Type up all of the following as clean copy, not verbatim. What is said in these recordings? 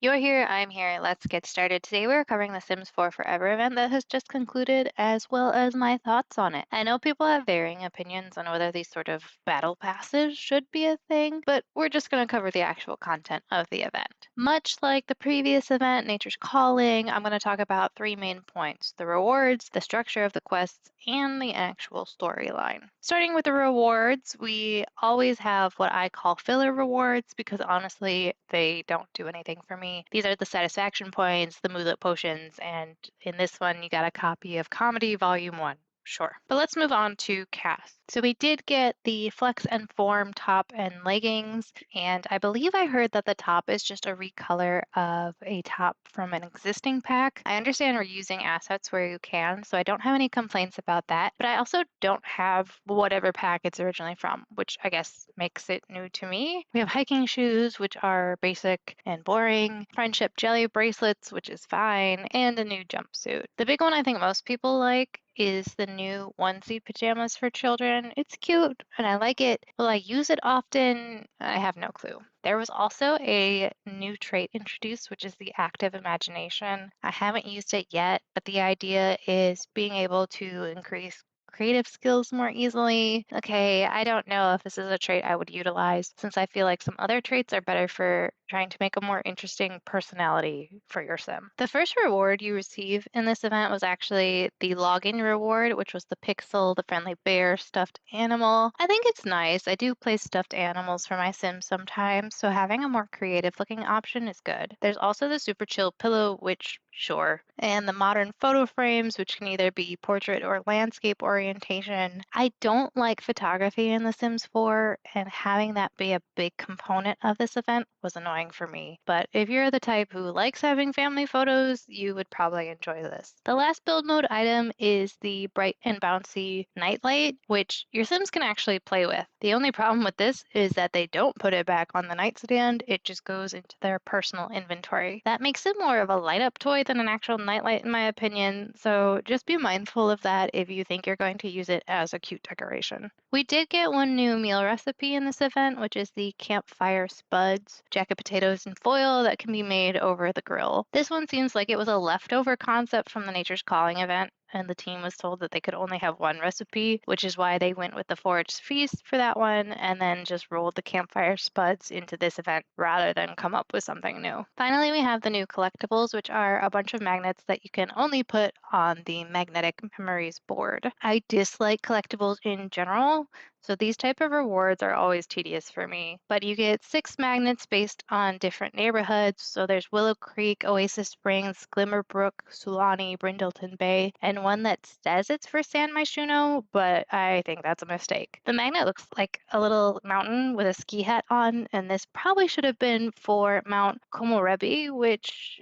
You're here, I'm here. Let's get started. Today we're covering the Sims 4 Forever event that has just concluded, as well as my thoughts on it. I know people have varying opinions on whether these sort of battle passes should be a thing, but we're just going to cover the actual content of the event. Much like the previous event, Nature's Calling, I'm going to talk about three main points: the rewards, the structure of the quests, and the actual storyline. Starting with the rewards, we always have what I call filler rewards because honestly, they don't do anything for me. These are the satisfaction points, the moodlet potions, and in this one, you got a copy of Comedy Volume 1. Sure. But let's move on to cast. So we did get the Flex and Form top and leggings, and I believe I heard that the top is just a recolor of a top from an existing pack. I understand we're using assets where you can, so I don't have any complaints about that, but I also don't have whatever pack it's originally from, which I guess makes it new to me. We have hiking shoes, which are basic and boring, friendship jelly bracelets, which is fine, and a new jumpsuit. The big one I think most people like is the new onesie pajamas for children. It's cute and I like it. Will I use it often? I have no clue. There was also a new trait introduced, which is the active imagination. I haven't used it yet, but the idea is being able to increase creative skills more easily. Okay, I don't know if this is a trait I would utilize since I feel like some other traits are better for trying to make a more interesting personality for your sim. The first reward you receive in this event was actually the login reward, which was the pixel, the friendly bear stuffed animal. I think it's nice. I do play stuffed animals for my sims sometimes, so having a more creative looking option is good. There's also the super chill pillow, which sure, and the modern photo frames, which can either be portrait or landscape orientation. I don't like photography in The Sims 4, and having that be a big component of this event was annoying for me. But if you're the type who likes having family photos, you would probably enjoy this. The last build mode item is the bright and bouncy nightlight, which your Sims can actually play with. The only problem with this is that they don't put it back on the nightstand, it just goes into their personal inventory. That makes it more of a light up toy than an actual nightlight, in my opinion, so just be mindful of that if you think you're going to use it as a cute decoration. We did get one new meal recipe in this event, which is the campfire spuds, jacket potatoes in foil that can be made over the grill. This one seems like it was a leftover concept from the Nature's Calling event, and the team was told that they could only have one recipe, which is why they went with the foraged feast for that one and then just rolled the campfire spuds into this event rather than come up with something new. Finally, we have the new collectibles, which are a bunch of magnets that you can only put on the magnetic memories board. I dislike collectibles in general, so these type of rewards are always tedious for me. But you get 6 magnets based on different neighborhoods. So there's Willow Creek, Oasis Springs, Glimmerbrook, Sulani, Brindleton Bay, and one that says it's for San Myshuno, but I think that's a mistake. The magnet looks like a little mountain with a ski hat on, and this probably should have been for Mount Komorebi, which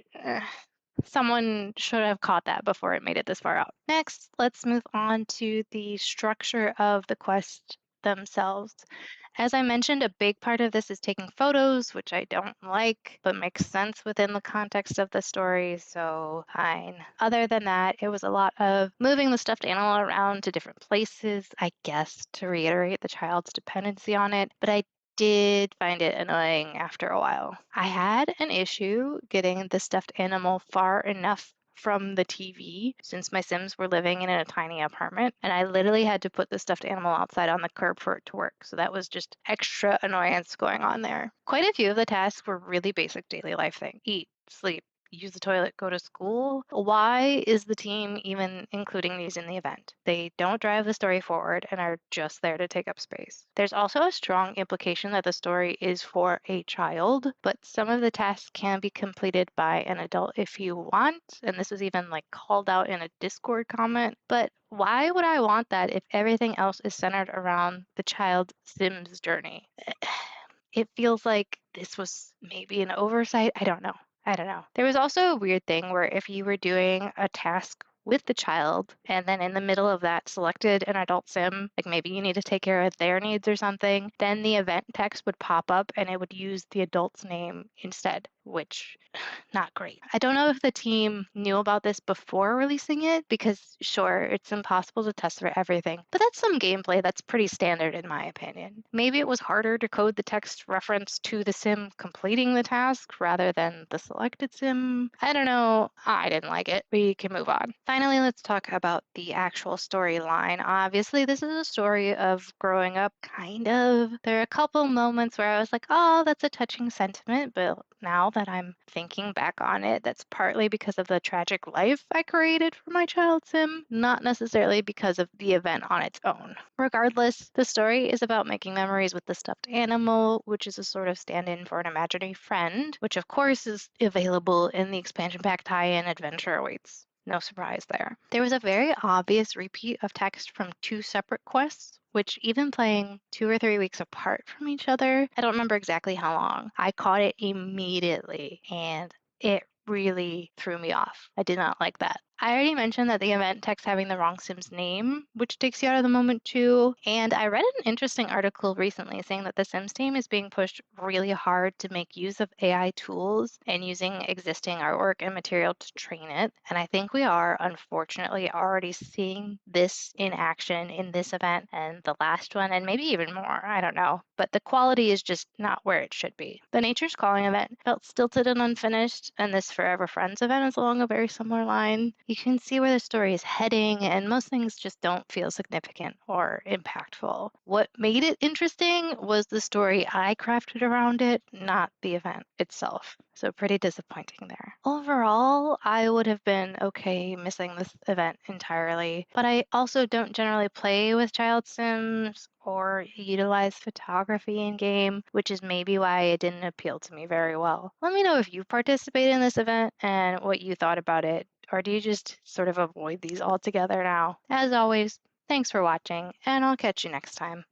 someone should have caught that before it made it this far out. Next, let's move on to the structure of the quest themselves. As I mentioned, a big part of this is taking photos, which I don't like, but makes sense within the context of the story, so fine. Other than that, it was a lot of moving the stuffed animal around to different places, I guess, to reiterate the child's dependency on it, but I did find it annoying after a while. I had an issue getting the stuffed animal far enough from the TV since my Sims were living in a tiny apartment, and I literally had to put the stuffed animal outside on the curb for it to work. So that was just extra annoyance going on there. Quite a few of the tasks were really basic daily life things: eat, sleep, use the toilet, go to school. Why is the team even including these in the event? They don't drive the story forward and are just there to take up space. There's also a strong implication that the story is for a child, but some of the tasks can be completed by an adult if you want, and this was even like called out in a Discord comment. But why would I want that if everything else is centered around the child's Sims journey? It feels like this was maybe an oversight. I don't know. I don't know. There was also a weird thing where if you were doing a task with the child and then in the middle of that selected an adult sim, like maybe you need to take care of their needs or something, then the event text would pop up and it would use the adult's name instead, which not great. I don't know if the team knew about this before releasing it because, sure, it's impossible to test for everything, but that's some gameplay that's pretty standard in my opinion. Maybe it was harder to code the text reference to the sim completing the task rather than the selected sim. I don't know. I didn't like it. We can move on. Finally, let's talk about the actual storyline. Obviously, this is a story of growing up, kind of. There are a couple moments where I was like, oh, that's a touching sentiment, but now that I'm thinking back on it, that's partly because of the tragic life I created for my child sim, not necessarily because of the event on its own. Regardless, the story is about making memories with the stuffed animal, which is a sort of stand in for an imaginary friend, which of course is available in the expansion pack tie-in Adventure Awaits. No surprise there. There was a very obvious repeat of text from two separate quests, which even playing 2 or 3 weeks apart from each other, I don't remember exactly how long, I caught it immediately and it really threw me off. I did not like that. I already mentioned that the event text having the wrong sim's name, which takes you out of the moment too. And I read an interesting article recently saying that the Sims team is being pushed really hard to make use of AI tools and using existing artwork and material to train it. And I think we are unfortunately already seeing this in action in this event and the last one, and maybe even more. I don't know. But the quality is just not where it should be. The Nature's Calling event felt stilted and unfinished, and this Forever Friends event is along a very similar line. You can see where the story is heading, and most things just don't feel significant or impactful. What made it interesting was the story I crafted around it, not the event itself. So pretty disappointing there. Overall, I would have been okay missing this event entirely, but I also don't generally play with child sims or utilize photography in game, which is maybe why it didn't appeal to me very well. Let me know if you participated in this event and what you thought about it, or do you just sort of avoid these altogether now? As always, thanks for watching, and I'll catch you next time.